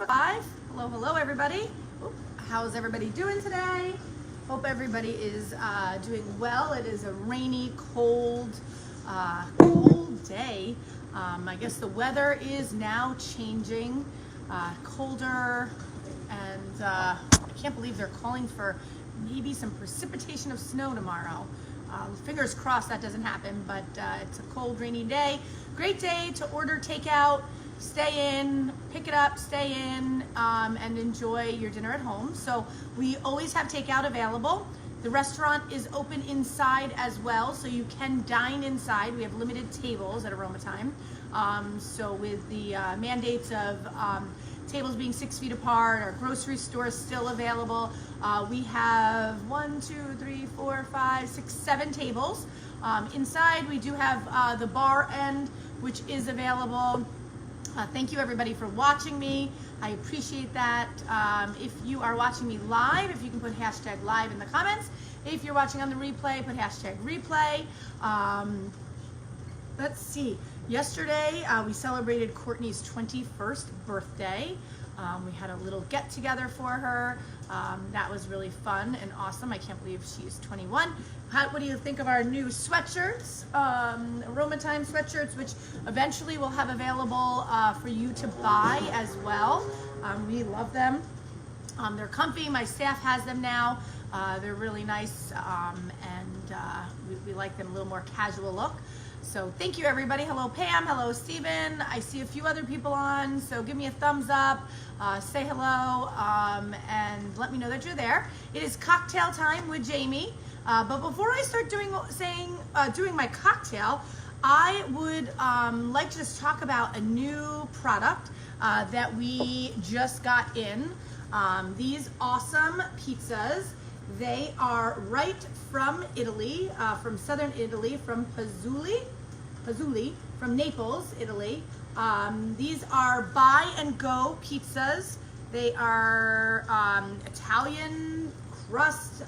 Live. Hello, hello, everybody. How's everybody doing today? Hope everybody is doing well. It is a rainy, cold day. I guess the weather is now changing, colder, and I can't believe they're calling for maybe some precipitation of snow tomorrow. Fingers crossed that doesn't happen, but it's a cold, rainy day. Great day to order takeout, stay in, pick it up, stay in, and enjoy your dinner at home. So we always have takeout available. The restaurant is open inside as well, so you can dine inside. We have limited tables at Aroma Thyme. So with the mandates of tables being 6 feet apart, our grocery store is still available. We have 7 tables. Inside we do have the bar end, which is available. Thank you everybody for watching me. I appreciate that. If you are watching me live, if you can put hashtag live in the comments. If you're watching on the replay, put hashtag replay. Let's see. Yesterday, we celebrated Courtney's 21st birthday. We had a little get together for her. That was really fun and awesome. I can't believe she's 21. What do you think of our new sweatshirts? Aroma Thyme sweatshirts, which eventually we'll have available for you to buy as well. We love them. They're comfy. My staff has them now. They're really nice, and we like them a little more casual look. So thank you everybody. Hello Pam, hello Steven. I see a few other people on, so give me a thumbs up, say hello, and let me know that you're there. It is cocktail time with Jamie. But before I start doing my cocktail, I would like to just talk about a new product that we just got in. These awesome pizzas. They are right from Italy, from southern Italy, from Pazzuli, from Naples, Italy. These are buy and go pizzas. They are Italian crust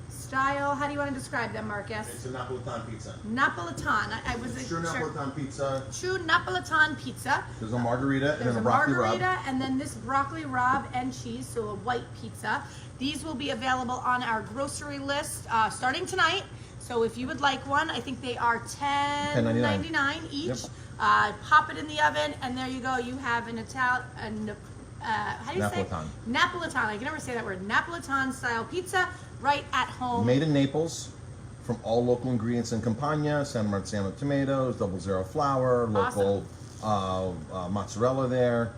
style. How do you want to describe them, Marcus? It's a Napolitan pizza. Napolitan. I wasn't sure. Napolitan pizza. True Napolitan pizza. There's a margarita and a broccoli margarita rub. and then this broccoli rub and cheese, so a white pizza. These will be available on our grocery list starting tonight. So if you would like one, I think they are $10.99 each. Yep. Pop it in the oven, and there you go. You have an Italian, how do you say? Napolitan. I can never say that word. Napolitan style pizza right at home. Made in Naples, from all local ingredients in Campagna, San Marzano tomatoes, 00 flour, local mozzarella there.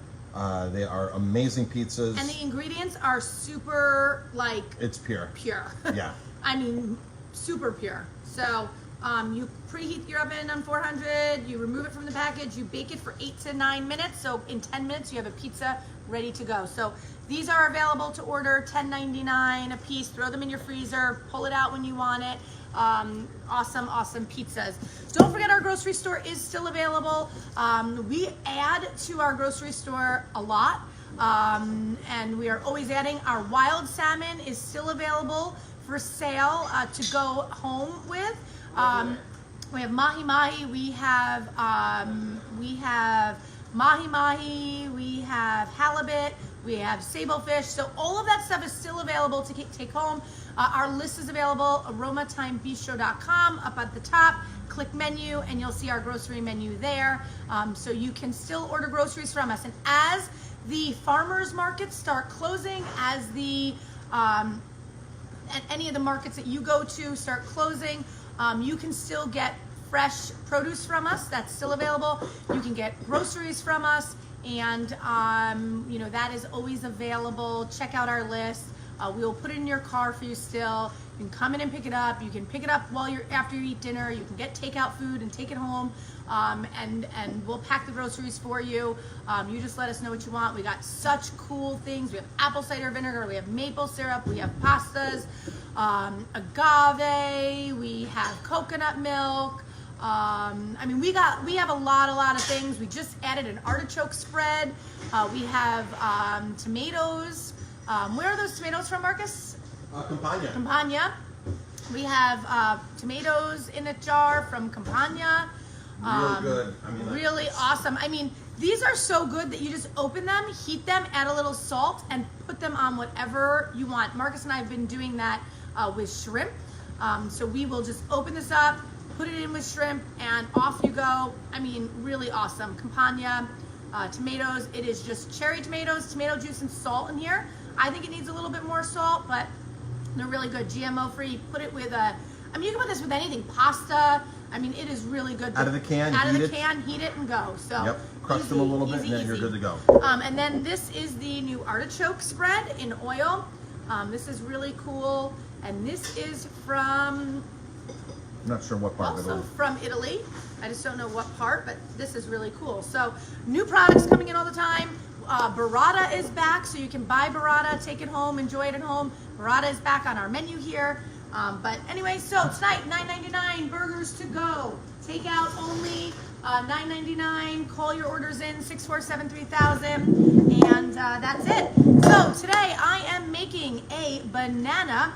They are amazing pizzas. And the ingredients are super, like... It's pure. Pure. Yeah. I mean, super pure. So you preheat your oven on 400, you remove it from the package, you bake it for 8 to 9 minutes. So in 10 minutes, you have a pizza ready to go. So these are available to order, $10.99 a piece. Throw them in your freezer, pull it out when you want it. Awesome pizzas. Don't forget our grocery store is still available. We add to our grocery store a lot, and we are always adding. Our wild salmon is still available for sale to go home with. We have mahi-mahi, we have mahi-mahi, we have halibut, we have sablefish. So all of that stuff is still available to take home. Our list is available, aromathymebistro.com. Up at the top, click menu, and you'll see our grocery menu there. So you can still order groceries from us. And as the farmers markets start closing, as the any of the markets that you go to start closing, you can still get fresh produce from us. That's still available. You can get groceries from us, and you know, that is always available. Check out our list. We will put it in your car for you still. You can come in and pick it up. You can pick it up after you eat dinner. You can get takeout food and take it home, and we'll pack the groceries for you. You just let us know what you want. We got such cool things. We have apple cider vinegar. We have maple syrup. We have pastas, agave. We have coconut milk. I mean, we have a lot of things. We just added an artichoke spread. We have tomatoes. Where are those tomatoes from, Marcus? Campagna. Campagna. We have tomatoes in a jar from Campagna. Real good. I mean, really awesome. I mean, These are so good that you just open them, heat them, add a little salt, and put them on whatever you want. Marcus and I have been doing that with shrimp. So we will just open this up, put it in with shrimp, and off you go. I mean, really awesome. Campagna, tomatoes. It is just cherry tomatoes, tomato juice, and salt in here. I think it needs a little bit more salt, but they're really good. GMO free. Put it with a, I mean, you can put this with anything. Pasta. I mean, it is really good. Out of the can, heat it, and go. So yep, crush them a little bit, and then you're good to go. And then this is the new artichoke spread in oil. This is really cool, and this is from, I'm not sure what part of also it. from Italy. I just don't know what part, but this is really cool. So new products coming in all the time. Burrata is back, so you can buy burrata, take it home, enjoy it at home. Burrata is back on our menu here. But anyway, so tonight, $9.99, burgers to go. Takeout only, $9.99. Call your orders in, 647-3000, and that's it. So today I am making a banana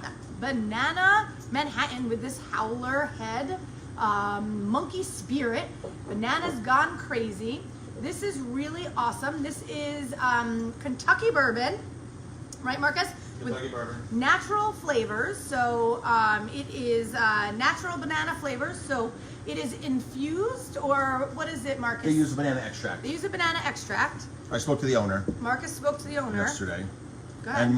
Manhattan with this Howler head, monkey spirit. Banana's gone crazy. This is really awesome. This is Kentucky bourbon, right, Marcus? Kentucky bourbon. Natural flavors. So it is natural banana flavors. So it is infused, or what is it, Marcus? They use banana extract. They use a banana extract. I spoke to the owner Marcus spoke to the owner yesterday. Go ahead. And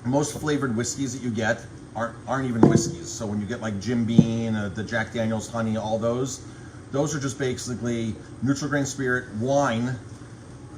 most flavored whiskeys that you get aren't even whiskeys. So when you get like Jim Beam, the Jack Daniel's honey, all those are just basically neutral grain spirit, wine,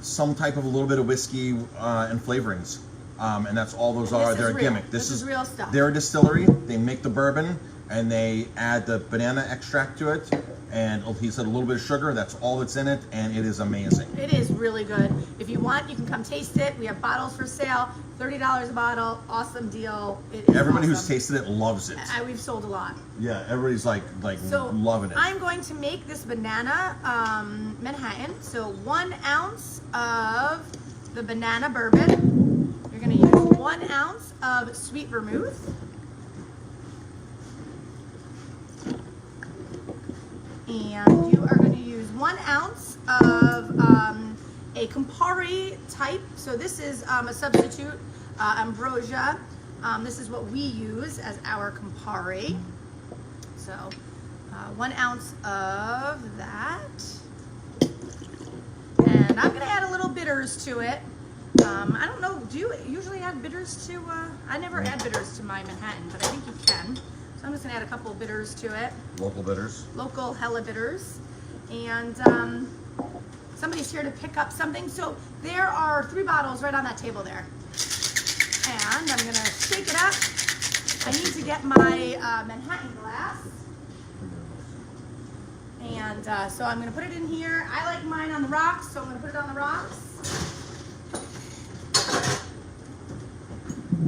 some type of a little bit of whiskey and flavorings, and that's all those are. They're a gimmick. This is real stuff. They're a distillery. They make the bourbon and they add the banana extract to it, and he said a little bit of sugar. That's all that's in it, and it is amazing. It is really good. If you want, you can come taste it. We have bottles for sale, $30 a bottle. Awesome deal. It is Everybody awesome. who's tasted it loves it. We've sold a lot. Yeah, everybody's like So loving it. I'm going to make this banana Manhattan. So 1 ounce of the banana bourbon. You're going to use 1 ounce of sweet vermouth. And you are going to use 1 ounce of a Campari type. So this is a substitute, ambrosia. This is what we use as our Campari. So 1 ounce of that. And I'm going to add a little bitters to it. I don't know, do you usually add bitters to, I never add bitters to my Manhattan, but I think you can. So I'm just going to add a couple of bitters to it. Local bitters. Local hella bitters. And somebody's here to pick up something. So there are 3 bottles right on that table there. And I'm going to shake it up. I need to get my Manhattan glass. And so I'm going to put it in here. I like mine on the rocks, so I'm going to put it on the rocks.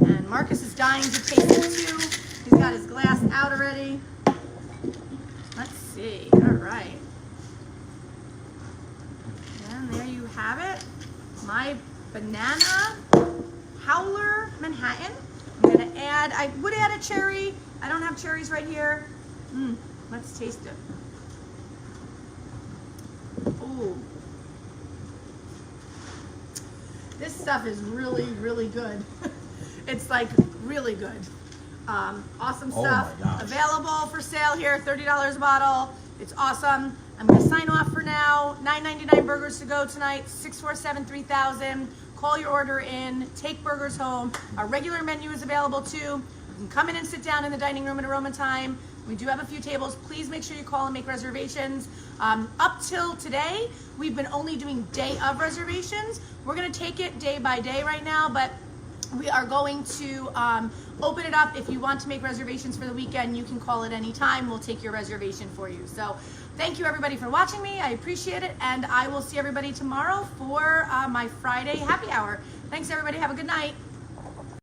And Marcus is dying to taste it too. He's got his glass out already. Let's see. All right. And there you have it. My banana Howler Manhattan. I'm going to add, I would add a cherry. I don't have cherries right here. Let's taste it. Ooh. This stuff is really, really good. It's like really good. Awesome stuff. Oh my gosh. Available for sale here, $30 a bottle. It's awesome. I'm going to sign off for now. $9.99 burgers to go tonight, 647-3000. Call your order in, take burgers home. Our regular menu is available too. You can come in and sit down in the dining room at aroma time. We do have a few tables. Please make sure you call and make reservations. Up till today, we've been only doing day of reservations. We're going to take it day by day right now, but we are going to open it up. If you want to make reservations for the weekend, you can call at any time. We'll take your reservation for you. So thank you everybody for watching me. I appreciate it. And I will see everybody tomorrow for my Friday happy hour. Thanks everybody. Have a good night.